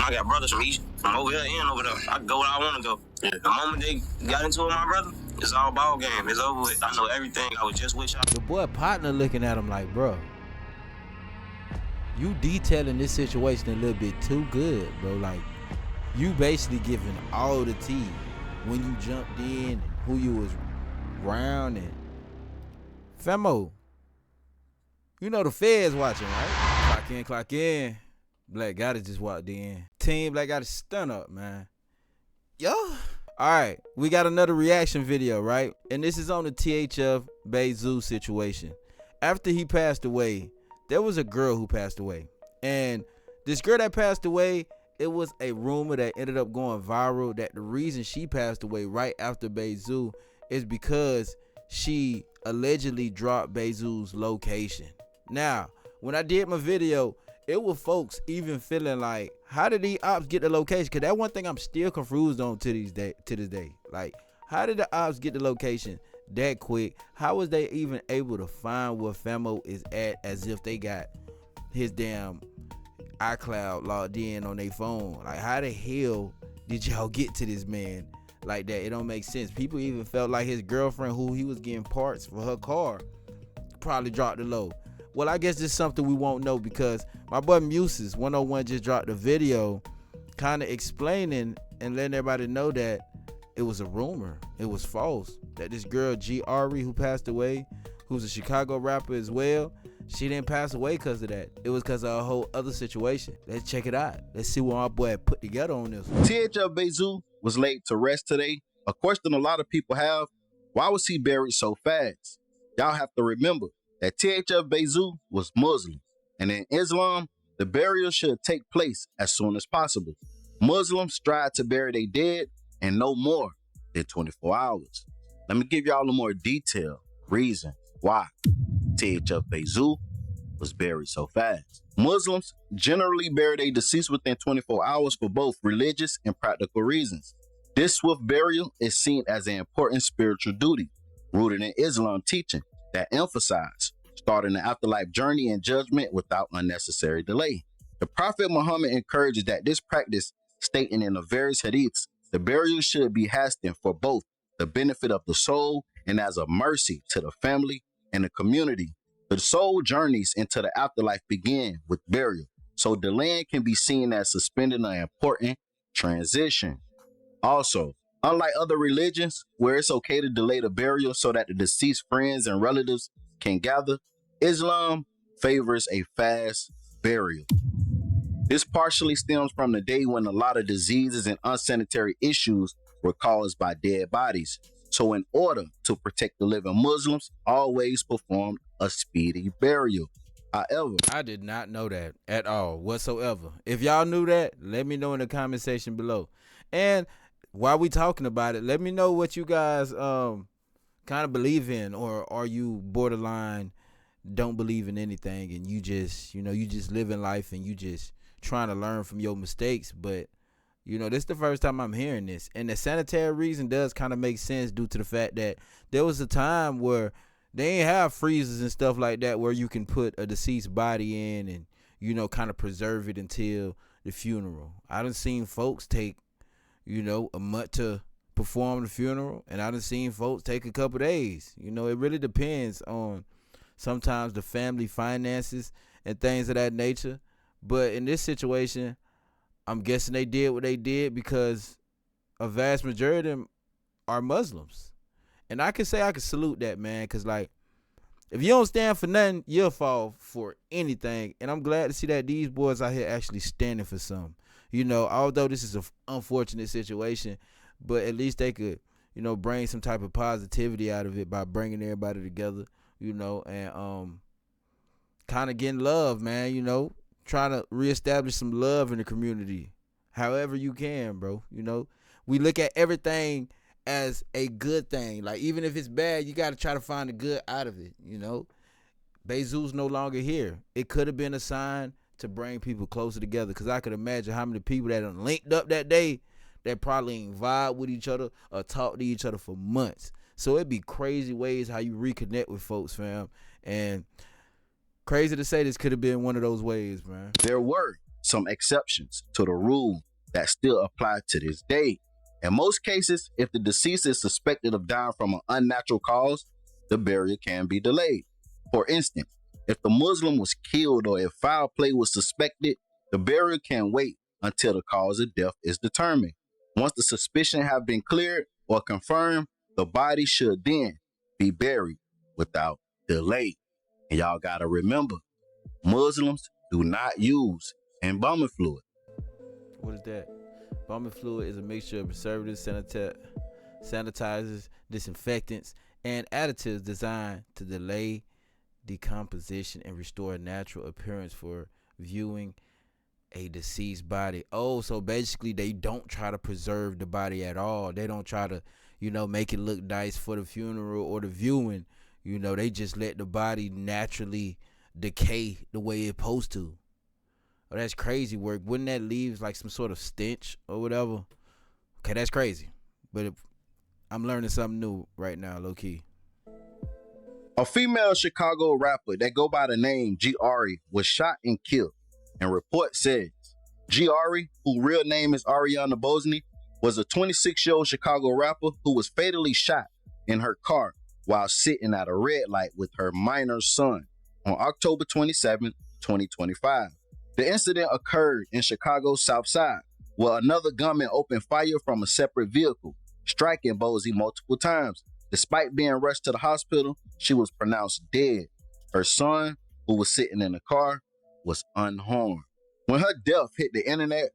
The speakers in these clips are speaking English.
I got brothers from over here and over there. I can go where I want to go. Yeah. The moment they got into it, my brother, it's all ball game. It's over with. I know everything. I was just with y'all. The boy partner looking at him like, bro, you detailing this situation a little bit too good, bro. Like, you basically giving all the tea when you jumped in and who you was around and Femo. You know the feds watching, right? Clock in. Black Gotta just walked in. Team Black Gotta stun up, man. Yo. Alright, we got another reaction video, right? And this is on the THF Bezoo situation. After he passed away, there was a girl who passed away. And this girl that passed away, it was a rumor that ended up going viral that the reason she passed away right after Bezoo is because she allegedly dropped Bezoo's location. Now, when I did my video, it was folks even feeling like, how did these ops get the location? Because that one thing I'm still confused on to this day. Like, how did the ops get the location that quick? How was they even able to find where Femo is at as if they got his damn iCloud logged in on their phone? Like, how the hell did y'all get to this man like that? It don't make sense. People even felt like his girlfriend, who he was getting parts for her car, probably dropped the low. Well, I guess this is something we won't know because my boy Muses 101 just dropped a video kind of explaining and letting everybody know that it was a rumor. It was false. That this girl, G. Ari, who passed away, who's a Chicago rapper as well, she didn't pass away because of that. It was because of a whole other situation. Let's check it out. Let's see what our boy put together on this one. THF Bezoo was laid to rest today. A question a lot of people have, why was he buried so fast? Y'all have to remember that THF Bezoo was Muslim, and in Islam, the burial should take place as soon as possible. Muslims strive to bury their dead in no more than 24 hours. Let me give y'all a more detailed reason why THF Bezoo was buried so fast. Muslims generally bury their deceased within 24 hours for both religious and practical reasons. This swift burial is seen as an important spiritual duty rooted in Islam teaching that emphasize starting the afterlife journey and judgment without unnecessary delay. The Prophet Muhammad encourages that this practice, stating in the various hadiths, the burial should be hastened for both the benefit of the soul and as a mercy to the family and the community. The soul journeys into the afterlife begin with burial, so delaying can be seen as suspending an important transition. Also, unlike other religions, where it's okay to delay the burial so that the deceased friends and relatives can gather, Islam favors a fast burial. This partially stems from the day when a lot of diseases and unsanitary issues were caused by dead bodies. So in order to protect the living, Muslims always performed a speedy burial. However, I did not know that at all whatsoever. If y'all knew that, let me know in the comment section below. And while we talking about it, let me know what you guys kind of believe in, or are you borderline don't believe in anything and you just, you just living life and you just trying to learn from your mistakes. But this is the first time I'm hearing this, and the sanitary reason does kind of make sense due to the fact that there was a time where they ain't have freezers and stuff like that where you can put a deceased body in and kind of preserve it until the funeral. I done seen folks take a month to perform the funeral, and I done seen folks take a couple days. It really depends on sometimes the family finances and things of that nature. But in this situation, I'm guessing they did what they did because a vast majority of them are Muslims. And I can say I can salute that, man, because, like, if you don't stand for nothing, you'll fall for anything. And I'm glad to see that these boys out here actually standing for something. Although this is an unfortunate situation, but at least they could, bring some type of positivity out of it by bringing everybody together, and kind of getting love, man, trying to reestablish some love in the community however you can, bro. We look at everything as a good thing. Like, even if it's bad, you got to try to find the good out of it. Bezoo's no longer here. It could have been a sign to bring people closer together, because I could imagine how many people that done linked up that day that probably ain't vibe with each other or talk to each other for months. So it'd be crazy ways how you reconnect with folks, fam. And crazy to say, this could have been one of those ways, man. there were some exceptions to the rule that still apply to this day. In most cases, if the deceased is suspected of dying from an unnatural cause, the burial can be delayed. For instance, if the Muslim was killed or if foul play was suspected, the burial can wait until the cause of death is determined. Once the suspicion have been cleared or confirmed, the body should then be buried without delay. And y'all gotta remember, Muslims do not use embalming fluid. What is that? Embalming fluid is a mixture of preservatives, sanitizers, disinfectants, and additives designed to delay decomposition and restore a natural appearance for viewing a deceased body. Oh, so basically they don't try to preserve the body at all. They don't try to, make it look nice for the funeral or the viewing. They just let the body naturally decay the way it's supposed to. Oh, that's crazy work. Wouldn't that leave like some sort of stench or whatever? Okay, that's crazy. But I'm learning something new right now, low key. A female Chicago rapper that go by the name G.Ari was shot and killed. And report says G.Ari, whose real name is Ariana Bosney, was a 26-year-old Chicago rapper who was fatally shot in her car while sitting at a red light with her minor son on October 27, 2025. The incident occurred in Chicago's South Side, where another gunman opened fire from a separate vehicle, striking Bezoo multiple times. Despite being rushed to the hospital, she was pronounced dead. Her son, who was sitting in the car, was unharmed. When her death hit the internet,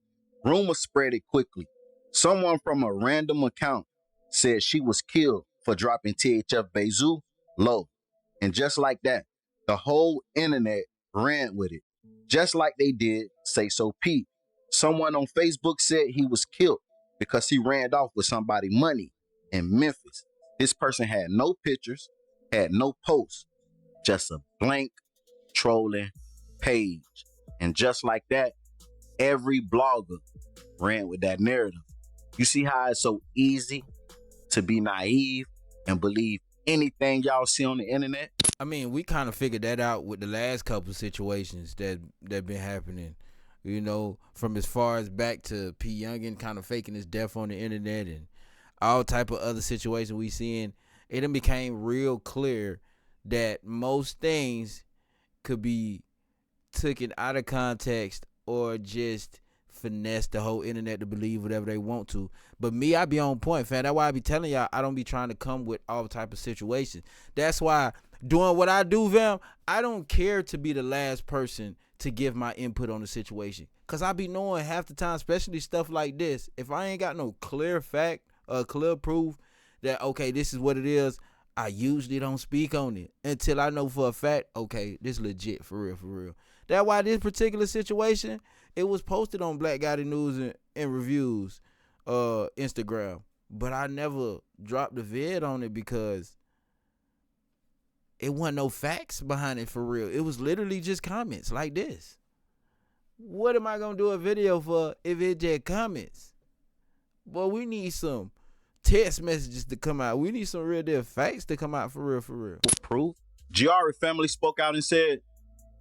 rumors spread it quickly. Someone from a random account said she was killed for dropping THF Bezoo low. And just like that, the whole internet ran with it. Just like they did Say So Pete. Someone on Facebook said he was killed because he ran off with somebody money in Memphis. This person had no pictures, had no posts, just a blank trolling page. And just like that, every blogger ran with that narrative. You see how it's so easy to be naive and believe anything y'all see on the internet? I mean, we kind of figured that out with the last couple situations that been happening. From as far as back to P. Youngin kind of faking his death on the internet and all type of other situations we seeing. It then became real clear that most things could be taken out of context or just finesse the whole internet to believe whatever they want to. But me, I be on point, fam. That's why I be telling y'all I don't be trying to come with all type of situations. That's why doing what I do, fam, I don't care to be the last person to give my input on the situation. Cause I be knowing half the time, especially stuff like this, if I ain't got no clear fact or clear proof that, okay, this is what it is, I usually don't speak on it until I know for a fact, okay, this legit, for real, for real. That's why this particular situation, it was posted on Black Guy News and Reviews Instagram. But I never dropped the vid on it because it wasn't no facts behind it for real. It was literally just comments like this. What am I going to do a video for if it just comments? Boy, we need some text messages to come out. We need some real deal facts to come out for real, for real. Proof. G.Ari family spoke out and said,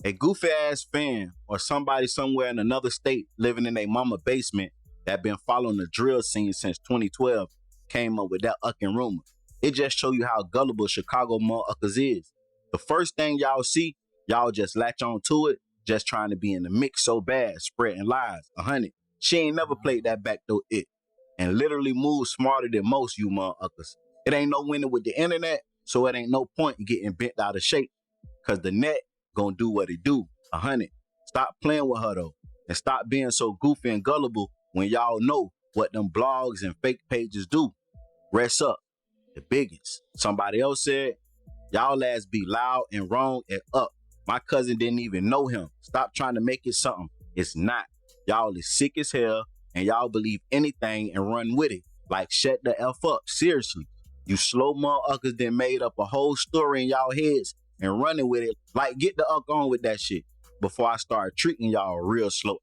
a goofy ass fan or somebody somewhere in another state living in their mama basement that been following the drill scene since 2012 came up with that ucking rumor. It just show you how gullible Chicago motherfuckers is. The first thing y'all see, y'all just latch on to it, just trying to be in the mix so bad, spreading lies. 100. She ain't never played that backdoor it. And literally moves smarter than most you motherfuckers. It ain't no winning with the internet, so it ain't no point in getting bent out of shape. Cause the net gonna do what it do. 100. Stop playing with her though. And stop being so goofy and gullible when y'all know what them blogs and fake pages do. Rest up. The biggest. Somebody else said, y'all ass be loud and wrong and up. My cousin didn't even know him. Stop trying to make it something it's not. Y'all is sick as hell and y'all believe anything and run with it. Like, shut the F up. Seriously. You slow motherfuckers that made up a whole story in y'all heads and running with it. Like, get the uck on with that shit before I start treating y'all real slow.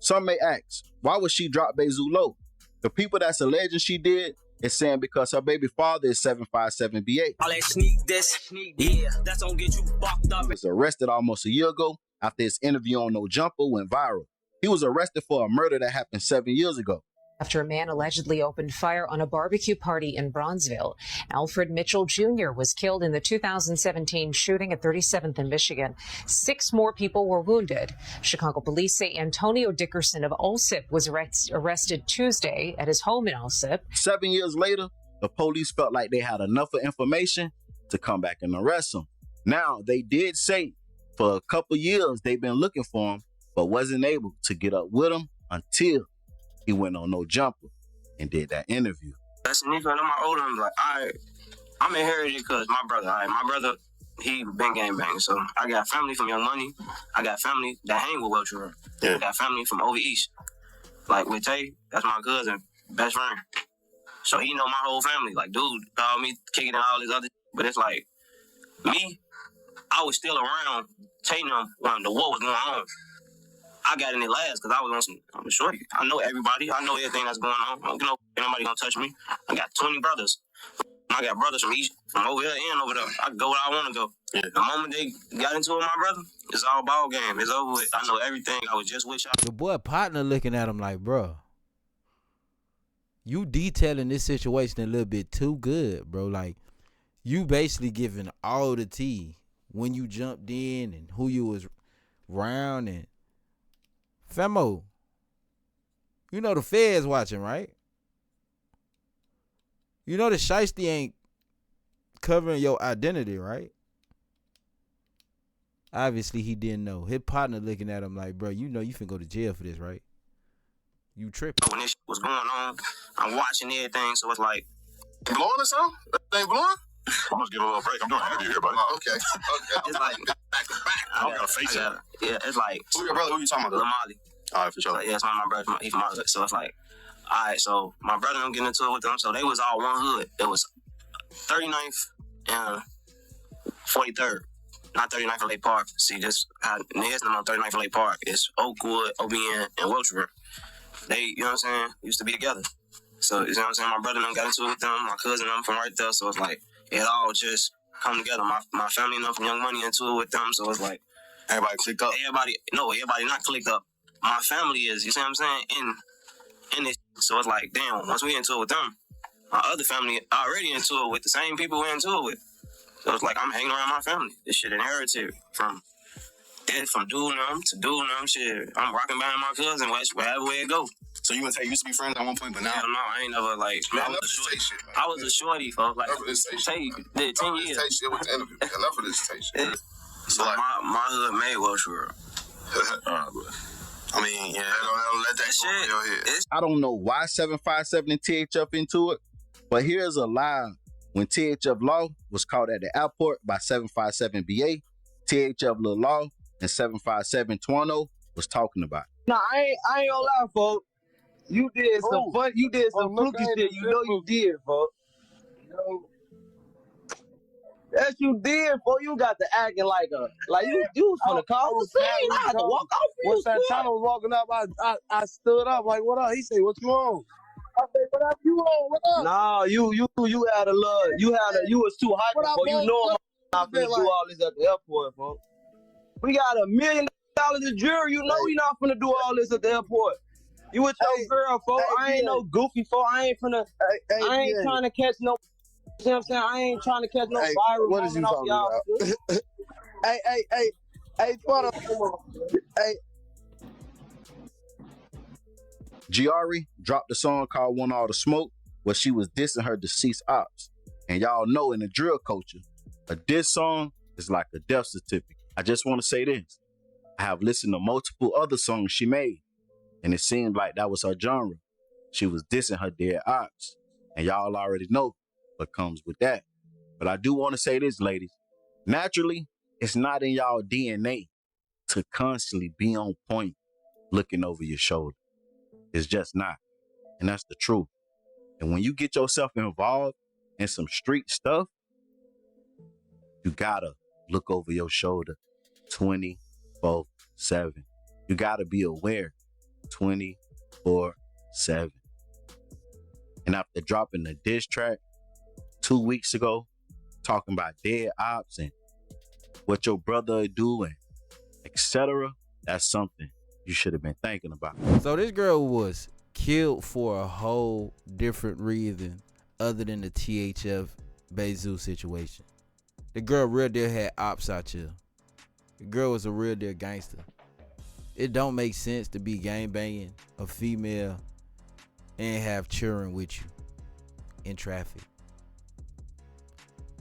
Some may ask, why would she drop Bezoo low? The people that's alleging she did is saying because her baby father is 757BA. All that sneak this, yeah, that's gonna get you fucked up. He was arrested almost a year ago after his interview on No Jumper went viral. He was arrested for a murder that happened 7 years ago. After a man allegedly opened fire on a barbecue party in Bronzeville. Alfred Mitchell Jr. was killed in the 2017 shooting at 37th and Michigan. 6 more people were wounded. Chicago police say Antonio Dickerson of Alsip was arrested Tuesday at his home in Alsip. 7 years later, the police felt like they had enough of information to come back and arrest him. Now, they did say for a couple years they've been looking for him, but wasn't able to get up with him until he went on No Jumper and did that interview. That's significant. I'm older. I'm like, I'm inherited because my brother, he been gang banging. So I got family from Young Money. I got family that hang with Welcher. I got family from over east. Like with Tay, that's my cousin, best friend. So he know my whole family. Like, dude called me kicking and all this other. But it's like, me, I was still around Tay them when the war was going on. I got in it last because I was on some, I'm sure I know everybody. I know everything that's going on. I don't know if nobody gonna touch me. I got 20 brothers. I got brothers from over here and over there. I can go where I want to go. Yeah. The moment they got into it, my brother, it's all ball game. It's over with. I know everything. I was just with y'all. The boy partner looking at him like, bro, you detailing this situation a little bit too good, bro. Like, you basically giving all the tea when you jumped in and who you was round and Femo, you know the feds watching, right? You know the shiesty ain't covering your identity, right? Obviously, he didn't know. His partner looking at him like, bro, you know you finna go to jail for this, right? You tripping. When this shit was going on, I'm watching everything, so it's like... Blowing or something? They ain't blowing? I'm just giving a little break. I'm doing an interview here, buddy. Oh, okay. It's like... I don't got a face yet. Yeah, it's like... Who your brother? Who you talking about? Lamali. All right, for sure. Like, yeah, it's one of my brothers. He's from my hood. So it's like, all right, so my brother and I'm getting into it with them. So they was all one hood. It was 39th and 43rd. Not 39th and Lake Park. See, this how niggas on 39th and Lake Park. It's Oakwood, OBN, and Wilshire. They, you know what I'm saying, used to be together. So, you know what I'm saying, my brother and them got into it with them. My cousin and them from right there. So it's like, it all just come together. My family and them from Young Money into it with them. So it's like, everybody clicked up. Everybody not clicked up. My family is, you see what I'm saying, in this. So it's like, damn, once we into it with them, my other family already into it with the same people we're into it with. So it's like, I'm hanging around my family. This shit inherited from doing them to doing them shit. I'm rocking behind my cousin, wherever way it go. So you and Tay used to be friends at one point, but now? Hell no, I ain't never, like, man, I was a shorty, folks. Like, Tay did 10 years. Tay shit with the interview. Enough of this Tay shit. So like, my hood made well sure. I mean, yeah, don't let that shit go in your head. I don't know why 757 and THF into it, but here's a lie. When THF Law was caught at the airport by 757BA, THF Lil Law and 757 Twano was talking about. Nah, I ain't gonna lie, folks. You did some fun. You did some fluky shit. You know you did, folks. Yes, you did, boy. You got to acting like you was finna call the scene. I had to walk off for you. When Santana was walking up, I stood up like, "What up?" He said, "What you on?" I said, "What up? You on? What up?" Nah, you had a love. You was too hyper, boy. You know I'm not finna do all this at the airport, folks. We got $1 million in jury. You know we not finna do all this at the airport. You with your girl, folks. I ain't no goofy, folks. I ain't finna. I ain't trying to catch no. You know what I'm saying? I ain't trying to catch no viral what is you talking about? hey, Twano. Hey. Giari dropped a song called Want All the Smoke where she was dissing her deceased ops. And y'all know in the drill culture, a diss song is like a death certificate. I just want to say this. I have listened to multiple other songs she made, and it seemed like that was her genre. She was dissing her dead ops. And y'all already know what comes with that. But I do want to say this, ladies. Naturally, it's not in y'all DNA to constantly be on point looking over your shoulder. It's just not. And that's the truth. And when you get yourself involved in some street stuff, you gotta look over your shoulder 24/7. You gotta be aware 24/7. And after dropping the diss track 2 weeks ago, talking about dead ops and what your brother do and etc., that's something you should have been thinking about. So this girl was killed for a whole different reason other than the THF Bezoo situation. The girl real deal had ops out here. The girl was a real deal gangster. It don't make sense to be gangbanging a female and have children with you in traffic.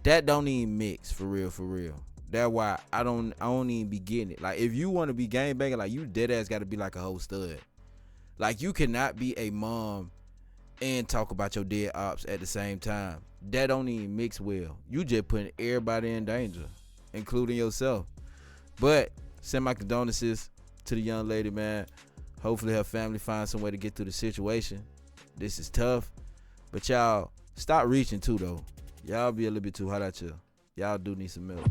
That don't even mix for real, for real. That's why I don't even be getting it. Like, if you want to be gangbanging, like, you dead ass got to be like a whole stud. Like, you cannot be a mom and talk about your dead ops at the same time. That don't even mix well. You just putting everybody in danger, including yourself. But send my condolences to the young lady, man. Hopefully her family finds some way to get through the situation. This is tough. But y'all, stop reaching too, though. Y'all be a little bit too hot out here. Y'all do need some milk.